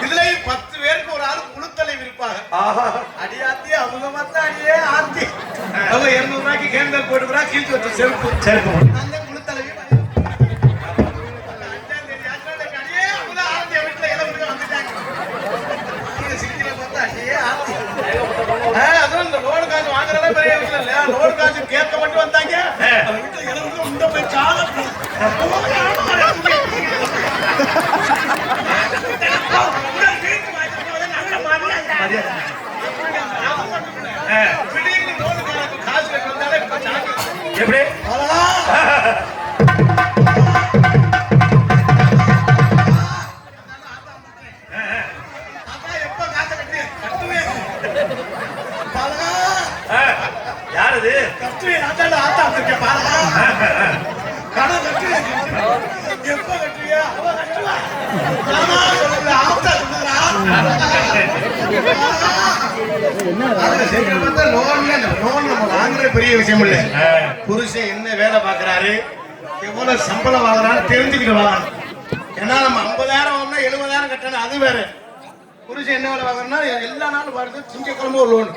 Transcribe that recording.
இதுல 10 பேருக்கு ஒரு ஆள் குழுத்தலைவி இருப்பாங்க. அடியாத்தி அவங்க மட்டும் அடியே ஆத்தி அவங்க 200 ரூபாய்க்கு கேண்டல் போட்டுக்கிறா கீழ்ச்சி வச்ச செருப்பு அந்த குழுத்தலைவி அடியே அவங்க ஆரம்பிய வீட்டுல எல்லாம் வந்துட்டாங்க. சிக்கில பார்த்தா அடியே ஆத்தி அதுவும் இந்த லோடு காசு வாங்குறதா பெரிய விஷயம் இல்லையா? லோடு காசு கேட்க மட்டும் வந்தாங்க. அவங்க வீட்டுல எல்லாம் உண்ட போய் சாத எப்படி யாரு கட்டுவே ஆத்தா இருக்கேன் பாருங்க கடன் கட்டுவே எப்ப கட்டுவியா ஆத்தா சொல்லுறா லோன் நம்ம வாங்குற பெரிய விஷயம் இல்ல. புருஷன் என்ன வேலை பாக்குறாரு எவ்வளவு சம்பளம் வாங்குறான்னு தெரிஞ்சுக்கிட்டு வாங்கணும். ஏன்னா நம்ம 50,000 வாங்கினா 70,000 கட்டணும் அது வேற. புருஷன் என்ன வேலை வாங்குறா எல்லா நாளும் பாருங்க திங்கக்கிழமை ஒரு லோன்